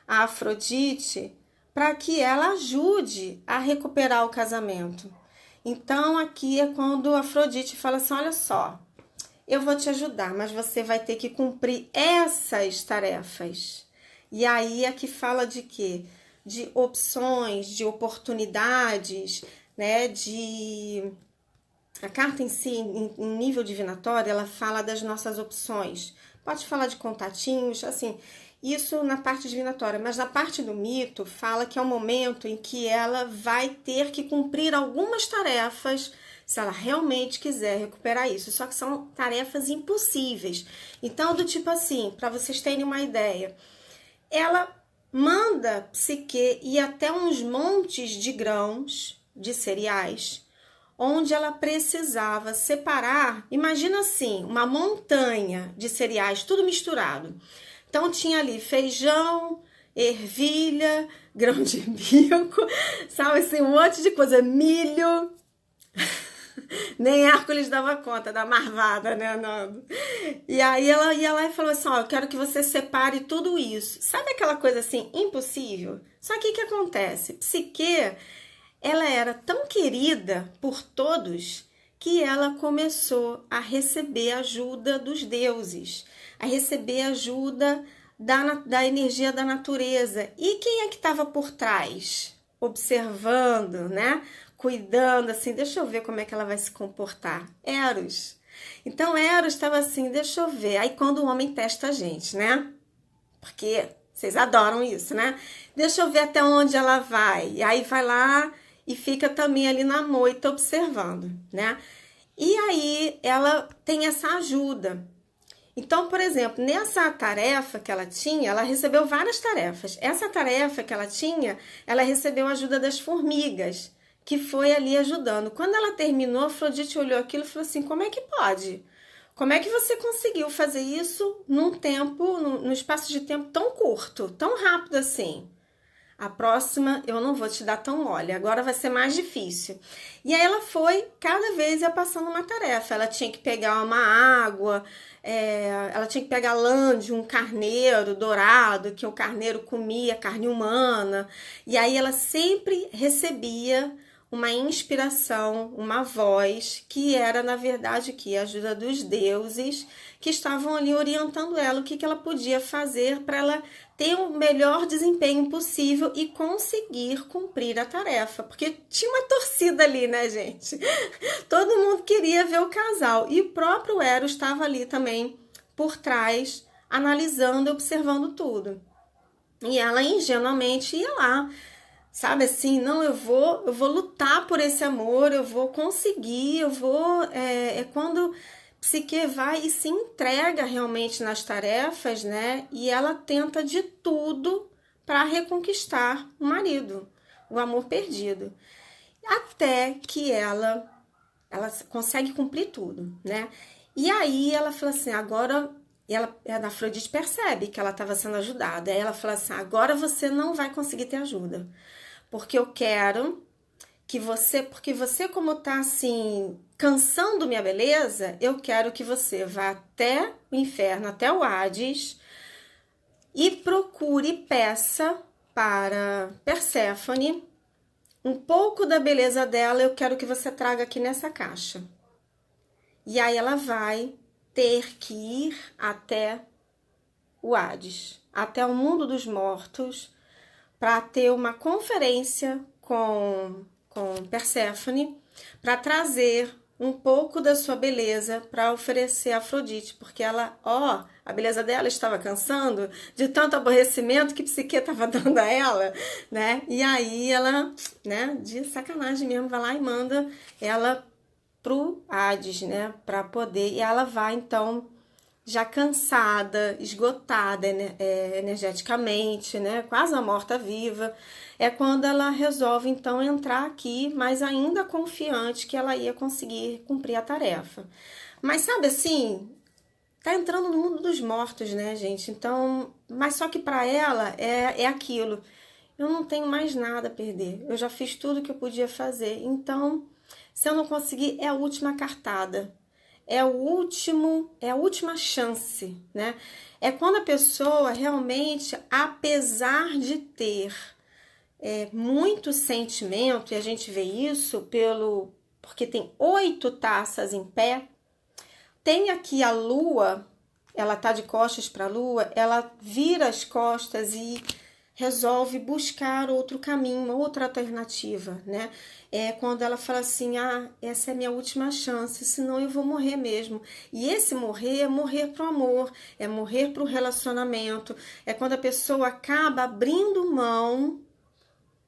a Afrodite para que ela ajude a recuperar o casamento. Então, aqui é quando a Afrodite fala assim, olha só, eu vou te ajudar, mas você vai ter que cumprir essas tarefas. E aí aqui fala de quê? De opções, de oportunidades, né? A carta em si, em nível divinatório, ela fala das nossas opções. Pode falar de contatinhos, assim. Isso na parte divinatória, mas na parte do mito fala que é um momento em que ela vai ter que cumprir algumas tarefas se ela realmente quiser recuperar isso. Só que são tarefas impossíveis. Então, do tipo assim, para vocês terem uma ideia, ela manda Psique ir até uns montes de grãos, de cereais, onde ela precisava separar, imagina assim, uma montanha de cereais, tudo misturado. Então tinha ali feijão, ervilha, grão de bico, sabe assim, um monte de coisa, milho. Nem Hércules dava conta da marvada, né, Nando? E aí ela ia lá e falou assim, ó, eu quero que você separe tudo isso. Sabe aquela coisa assim, impossível? Só que o que acontece? Psique, ela era tão querida por todos que ela começou a receber ajuda dos deuses, a receber ajuda da energia da natureza. E quem é que estava por trás? Observando, né? Cuidando, assim, deixa eu ver como é que ela vai se comportar. Eros. Então, Eros estava assim, deixa eu ver. Aí, quando o homem testa a gente, né? Porque vocês adoram isso, né? Deixa eu ver até onde ela vai. E aí, vai lá e fica também ali na moita observando, né? E aí, ela tem essa ajuda. Então, por exemplo, nessa tarefa que ela tinha, ela recebeu várias tarefas. Essa tarefa que ela tinha, ela recebeu a ajuda das formigas, que foi ali ajudando. Quando ela terminou, Afrodite olhou aquilo e falou assim, como é que pode? Como é que você conseguiu fazer isso num tempo, num espaço de tempo tão curto, tão rápido assim? A próxima eu não vou te dar tão mole, agora vai ser mais difícil. E aí ela foi, cada vez ia passando uma tarefa. Ela tinha que pegar uma água, ela tinha que pegar lã de um carneiro dourado, que o carneiro comia carne humana. E aí ela sempre recebia uma inspiração, uma voz, que era, na verdade, que a ajuda dos deuses, que estavam ali orientando ela, o que ela podia fazer para ela ter o melhor desempenho possível e conseguir cumprir a tarefa. Porque tinha uma torcida ali, né, gente? Todo mundo queria ver o casal. E o próprio Eros estava ali também por trás, analisando e observando tudo. E ela ingenuamente ia lá, sabe assim, não, eu vou lutar por esse amor, eu vou conseguir, eu vou... É quando Psique vai e se entrega realmente nas tarefas, né? E ela tenta de tudo para reconquistar o marido, o amor perdido. Até que ela consegue cumprir tudo, né? E aí ela fala assim, agora... a Afrodite percebe que ela estava sendo ajudada. Aí ela fala assim, agora você não vai conseguir ter ajuda. Porque eu quero que você, porque você como tá assim, cansando minha beleza, eu quero que você vá até o inferno, até o Hades, e procure e peça para Perséfone um pouco da beleza dela, eu quero que você traga aqui nessa caixa. E aí ela vai ter que ir até o Hades, até o mundo dos mortos, para ter uma conferência com Perséfone, para trazer um pouco da sua beleza para oferecer a Afrodite, porque ela, a beleza dela estava cansando de tanto aborrecimento que Psique estava dando a ela, né? E aí ela, né, de sacanagem mesmo, vai lá e manda ela pro Hades, né, para poder, e ela vai então já cansada, esgotada energeticamente, né, quase uma morta-viva, é quando ela resolve então entrar aqui, mas ainda confiante que ela ia conseguir cumprir a tarefa. Mas sabe assim, tá entrando no mundo dos mortos, né, gente? Então, mas só que para ela é aquilo. Eu não tenho mais nada a perder. Eu já fiz tudo que eu podia fazer. Então, se eu não conseguir, é a última cartada. É a última chance, né? É quando a pessoa realmente, apesar de ter muito sentimento, e a gente vê isso porque tem 8 taças em pé, tem aqui a lua, ela tá de costas para a lua, ela vira as costas e resolve buscar outro caminho, uma outra alternativa, né? É quando ela fala assim, essa é a minha última chance, senão eu vou morrer mesmo. E esse morrer é morrer pro amor, é morrer pro relacionamento, é quando a pessoa acaba abrindo mão,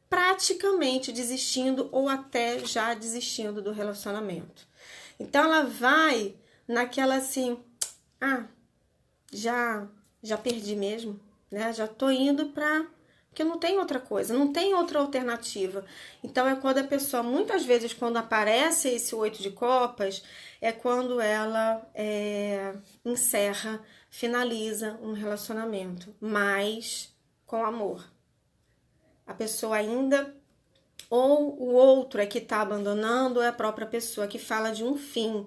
praticamente desistindo ou até já desistindo do relacionamento. Então ela vai naquela assim, já perdi mesmo, né? Já tô indo pra... porque não tem outra coisa, não tem outra alternativa. Então é quando a pessoa, muitas vezes, quando aparece esse 8 de copas, é quando ela encerra, finaliza um relacionamento, mas com amor. A pessoa ainda, ou o outro é que está abandonando, ou é a própria pessoa que fala de um fim,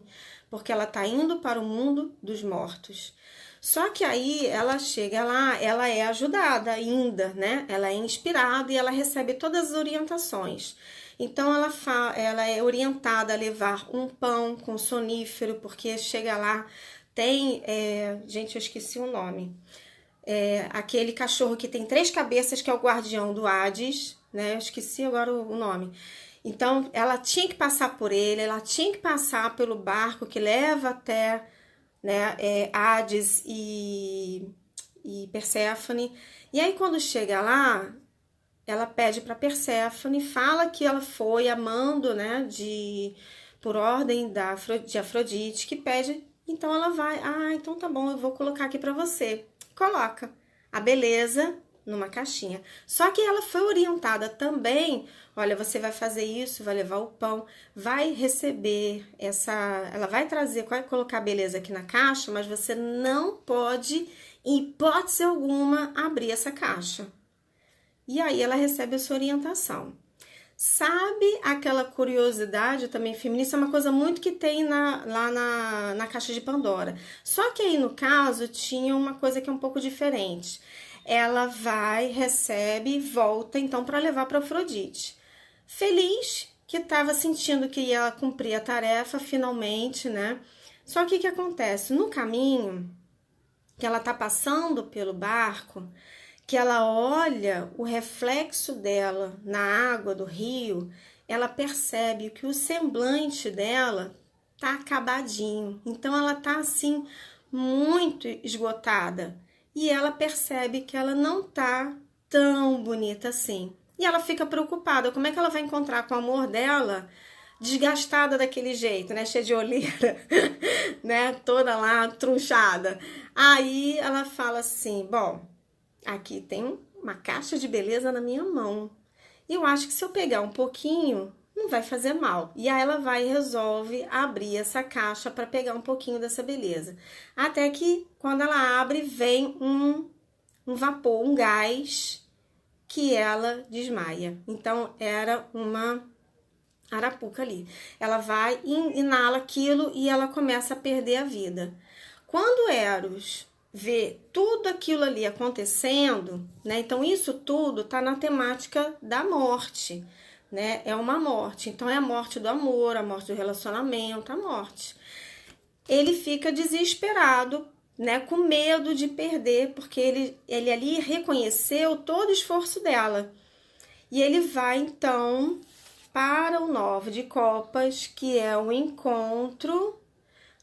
porque ela está indo para o mundo dos mortos. Só que aí ela chega lá, ela é ajudada ainda, né? Ela é inspirada e ela recebe todas as orientações. Então ela é orientada a levar um pão com sonífero, porque chega lá, tem... gente, eu esqueci o nome. Aquele cachorro que tem 3 cabeças, que é o guardião do Hades, né? Eu esqueci agora o nome. Então, ela tinha que passar por ele, ela tinha que passar pelo barco que leva até, né, Hades e Perséfone. E aí, quando chega lá, ela pede para Perséfone, fala que ela foi amando, né, por ordem de Afrodite, que pede. Então, ela vai, então tá bom, eu vou colocar aqui para você. Coloca a beleza numa caixinha. Só que ela foi orientada também, olha, você vai fazer isso, vai levar o pão, vai receber ela vai trazer, vai colocar a beleza aqui na caixa, mas você não pode, em hipótese alguma, abrir essa caixa. E aí ela recebe a sua orientação. Sabe aquela curiosidade também feminista? É uma coisa muito que tem lá na caixa de Pandora. Só que aí no caso tinha uma coisa que é um pouco diferente. Ela vai, recebe, volta então para levar para Afrodite. Feliz, que estava sentindo que ia cumprir a tarefa finalmente, né? Só que o que acontece? No caminho que ela tá passando pelo barco, que ela olha o reflexo dela na água do rio, ela percebe que o semblante dela tá acabadinho. Então ela tá assim muito esgotada e ela percebe que ela não tá tão bonita assim. E ela fica preocupada, como é que ela vai encontrar com o amor dela desgastada daquele jeito, né, cheia de olheira, né, toda lá trunchada. Aí ela fala assim, bom, aqui tem uma caixa de beleza na minha mão. E eu acho que se eu pegar um pouquinho, não vai fazer mal. E aí ela vai e resolve abrir essa caixa para pegar um pouquinho dessa beleza. Até que quando ela abre, vem um vapor, um gás, que ela desmaia. Então era uma arapuca ali. Ela vai, inala aquilo e ela começa a perder a vida. Quando Eros vê tudo aquilo ali acontecendo, né? Então isso tudo tá na temática da morte, né? É uma morte. Então é a morte do amor, a morte do relacionamento, a morte. Ele fica desesperado, né? Com medo de perder, porque ele ali reconheceu todo o esforço dela. E ele vai então para o 9 de copas, que é o encontro,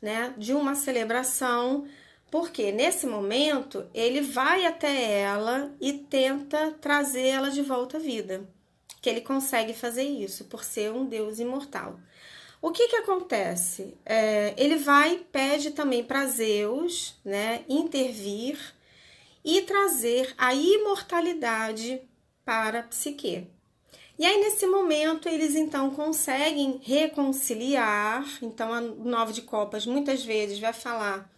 né, de uma celebração, porque nesse momento ele vai até ela e tenta trazer ela de volta à vida, que ele consegue fazer isso por ser um deus imortal. O que acontece? Ele vai, pede também para Zeus, né, intervir e trazer a imortalidade para Psique. E aí, nesse momento, eles então conseguem reconciliar. Então, a 9 de copas muitas vezes vai falar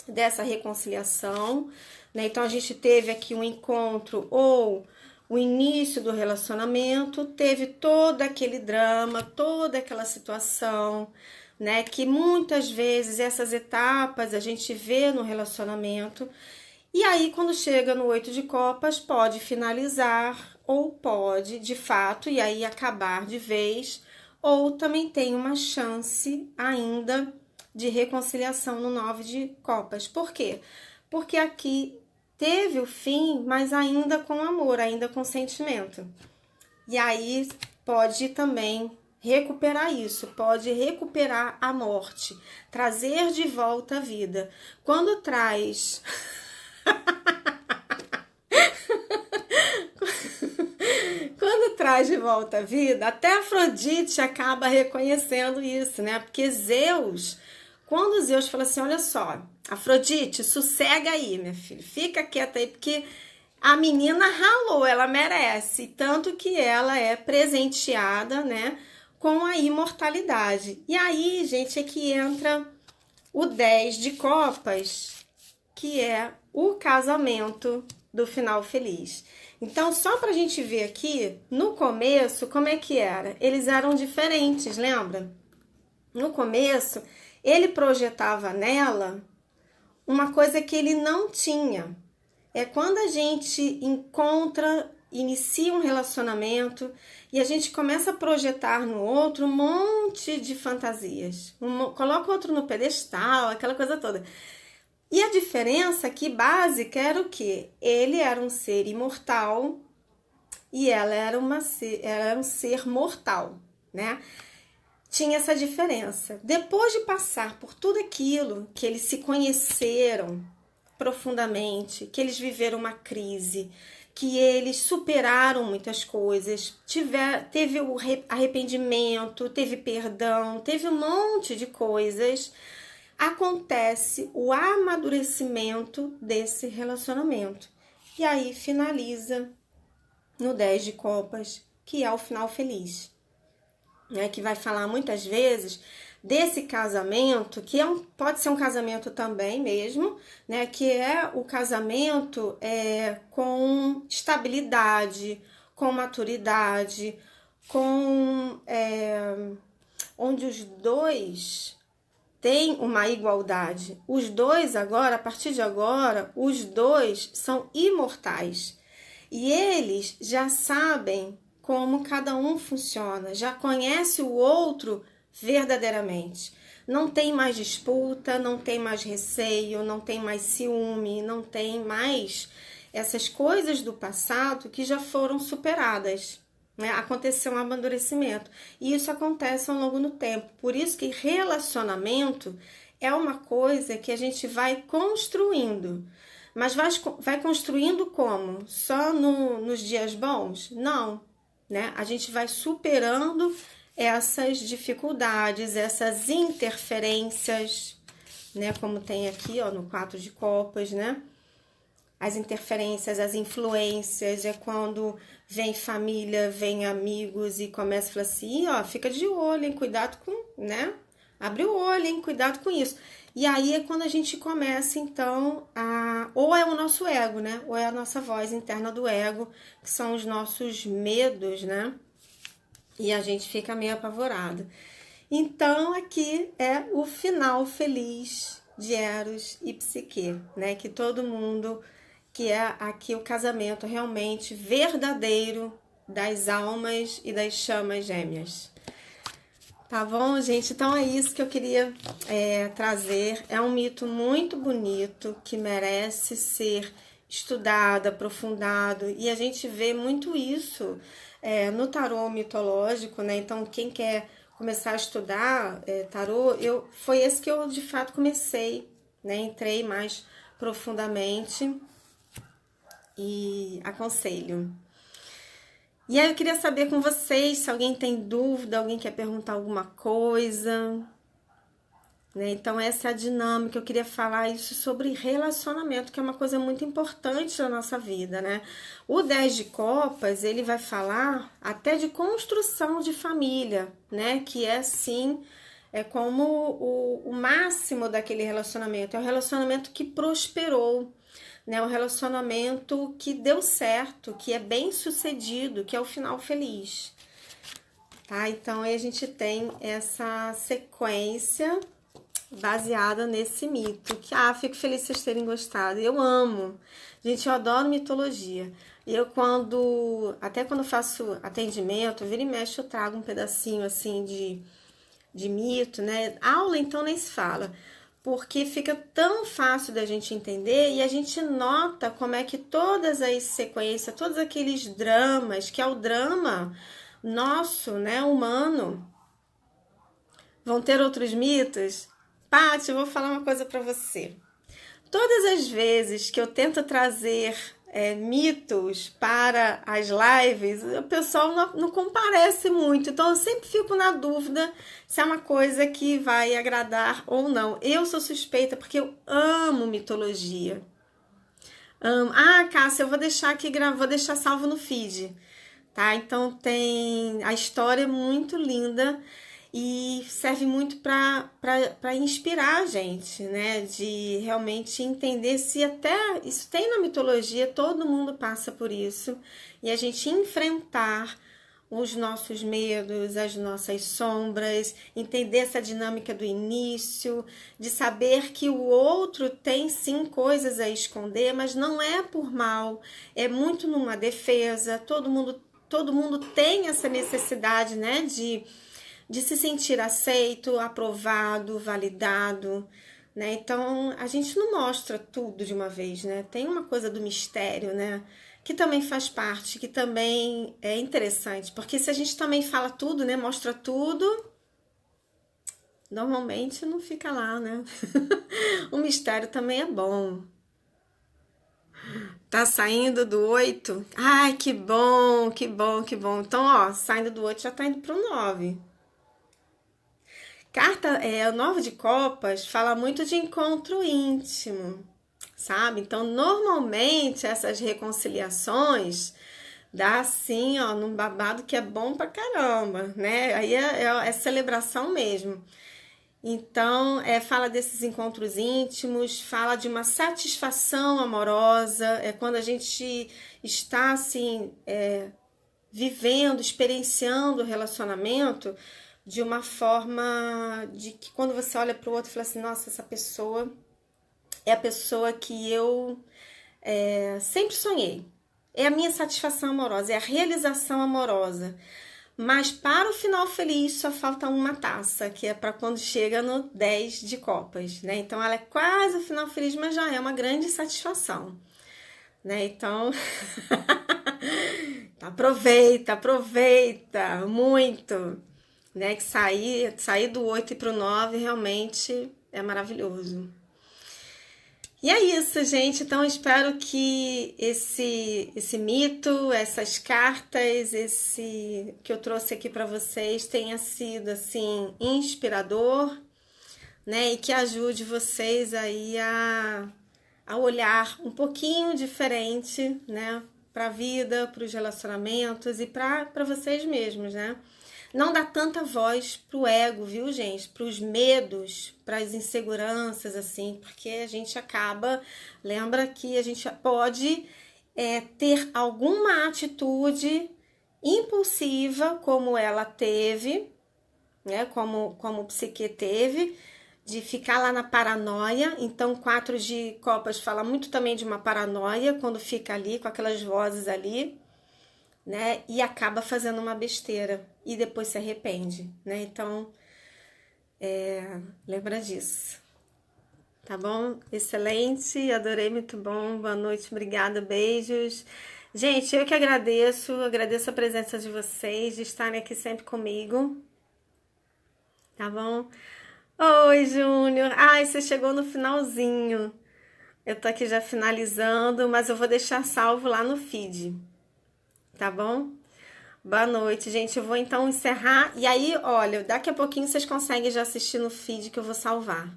dessa reconciliação, né? Então, a gente teve aqui um encontro ou o início do relacionamento, teve todo aquele drama, toda aquela situação, né? Que muitas vezes essas etapas a gente vê no relacionamento. E aí, quando chega no 8 de copas, pode finalizar ou pode, de fato, e aí acabar de vez, ou também tem uma chance ainda de reconciliação no 9 de copas. Por quê? Porque aqui teve o fim, mas ainda com amor, ainda com sentimento. E aí pode também recuperar isso, pode recuperar a morte, trazer de volta a vida. Quando traz quando traz de volta a vida, até Afrodite acaba reconhecendo isso, né? Porque Zeus, quando Zeus fala assim, olha só, Afrodite, sossega aí, minha filha, fica quieta aí, porque a menina ralou, ela merece, tanto que ela é presenteada, né, com a imortalidade. E aí, gente, é que entra o 10 de copas, que é o casamento do final feliz. Então, só pra gente ver aqui, no começo, como é que era? Eles eram diferentes, lembra? No começo, ele projetava nela uma coisa que ele não tinha. É quando a gente inicia um relacionamento e a gente começa a projetar no outro um monte de fantasias. Coloca o outro no pedestal, aquela coisa toda. E a diferença aqui básica era o quê? Ele era um ser imortal e ela era um ser mortal, né? Tinha essa diferença. Depois de passar por tudo aquilo que eles se conheceram profundamente, que eles viveram uma crise, que eles superaram muitas coisas, teve o arrependimento, teve perdão, teve um monte de coisas, acontece o amadurecimento desse relacionamento. E aí finaliza no 10 de copas, que é o final feliz. Né, que vai falar muitas vezes desse casamento, que pode ser um casamento também mesmo, né, que é o casamento com estabilidade, com maturidade, onde os dois têm uma igualdade. Os dois agora, a partir de agora, os dois são imortais. E eles já sabem como cada um funciona, já conhece o outro verdadeiramente. Não tem mais disputa, não tem mais receio, não tem mais ciúme, não tem mais essas coisas do passado que já foram superadas. Né? Aconteceu um amadurecimento. E isso acontece ao longo do tempo. Por isso que relacionamento é uma coisa que a gente vai construindo. Mas vai construindo como? Só nos dias bons? Não. Né? A gente vai superando essas dificuldades, essas interferências, né? Como tem aqui, ó, no 4 de copas, né? As interferências, as influências, é quando vem família, vem amigos e começa a falar assim, ó, fica de olho, hein? Cuidado com, né? Abre o olho, hein? Cuidado com isso. E aí é quando a gente começa, então, ou é o nosso ego, né? Ou é a nossa voz interna do ego, que são os nossos medos, né? E a gente fica meio apavorado. Então, aqui é o final feliz de Eros e Psique, né? Que todo mundo, que é aqui o casamento realmente verdadeiro das almas e das chamas gêmeas. Tá bom, gente? Então é isso que eu queria trazer. É um mito muito bonito que merece ser estudado, aprofundado. E a gente vê muito isso no tarô mitológico, né? Então, quem quer começar a estudar tarô, foi esse que eu de fato comecei, né? Entrei mais profundamente e aconselho. E aí eu queria saber com vocês, se alguém tem dúvida, alguém quer perguntar alguma coisa, né? Então essa é a dinâmica, eu queria falar isso sobre relacionamento, que é uma coisa muito importante na nossa vida, né? O 10 de copas, ele vai falar até de construção de família, né? Que é sim, é como o máximo daquele relacionamento, é o relacionamento que prosperou, né, um relacionamento que deu certo, que é bem sucedido, que é o final feliz, tá? Então aí a gente tem essa sequência baseada nesse mito, que fico feliz de vocês terem gostado. Eu amo, gente, eu adoro mitologia. E eu até quando faço atendimento, vira e mexe, eu trago um pedacinho assim de mito, né? Aula então nem se fala. porque fica tão fácil da gente entender e a gente nota como é que todas as sequências, todos aqueles dramas, que é o drama nosso, né, humano, vão ter outros mitos. Paty, eu vou falar uma coisa para você. Todas as vezes que eu tento trazer mitos para as lives, o pessoal não comparece muito. Então, eu sempre fico na dúvida se é uma coisa que vai agradar ou não. Eu sou suspeita porque eu amo mitologia. Amo. Ah, Cássia, eu vou deixar aqui, vou deixar salvo no feed. Tá? Então, tem a história é muito linda e serve muito para inspirar a gente, né? De realmente entender se até isso tem na mitologia, todo mundo passa por isso, e a gente enfrentar os nossos medos, as nossas sombras, entender essa dinâmica do início, de saber que o outro tem sim coisas a esconder, mas não é por mal, é muito numa defesa, todo mundo tem essa necessidade, né, de se sentir aceito, aprovado, validado, né? Então, a gente não mostra tudo de uma vez, né? Tem uma coisa do mistério, né? Que também faz parte, que também é interessante, porque se a gente também fala tudo, né? Mostra tudo, normalmente não fica lá, né? O mistério também é bom. Tá saindo do 8? Ai, que bom, que bom, que bom. Então, ó, saindo do 8 já tá indo pro 9. O 9 de copas fala muito de encontro íntimo, sabe? Então, normalmente, essas reconciliações dá assim, ó, num babado que é bom pra caramba, né? Aí é celebração mesmo. Então, fala desses encontros íntimos, fala de uma satisfação amorosa, é quando a gente está, assim, vivendo, experienciando o relacionamento de uma forma de que quando você olha para o outro e fala assim, nossa, essa pessoa é a pessoa que eu sempre sonhei. É a minha satisfação amorosa, é a realização amorosa. Mas para o final feliz só falta uma taça, que é para quando chega no 10 de copas, né? Então ela é quase o final feliz, mas já é uma grande satisfação, né? Então aproveita muito, né? Que sair do 8 e pro 9 realmente é maravilhoso. E é isso, gente. Então, espero que esse mito, essas cartas, esse que eu trouxe aqui para vocês tenha sido, assim, inspirador, né? E que ajude vocês aí a olhar um pouquinho diferente, né? Para a vida, para os relacionamentos e para vocês mesmos, né? Não dá tanta voz pro ego, viu, gente? Pros medos, pras inseguranças, assim, porque a gente acaba... Lembra que a gente pode ter alguma atitude impulsiva, como ela teve, né? Como o Psique teve, de ficar lá na paranoia. Então, 4 de copas fala muito também de uma paranoia, quando fica ali, com aquelas vozes ali, né? E acaba fazendo uma besteira e depois se arrepende, né? Então, lembra disso. Tá bom? Excelente, adorei, muito bom. Boa noite, obrigada, beijos. Gente, eu que agradeço a presença de vocês, de estarem aqui sempre comigo. Tá bom? Oi, Júnior. Ai, você chegou no finalzinho. Eu tô aqui já finalizando, mas eu vou deixar salvo lá no feed. Tá bom? Boa noite, gente. Eu vou então encerrar. E aí, olha, daqui a pouquinho vocês conseguem já assistir no feed que eu vou salvar.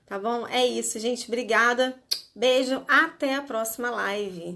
Tá bom? É isso, gente. Obrigada. Beijo. Até a próxima live.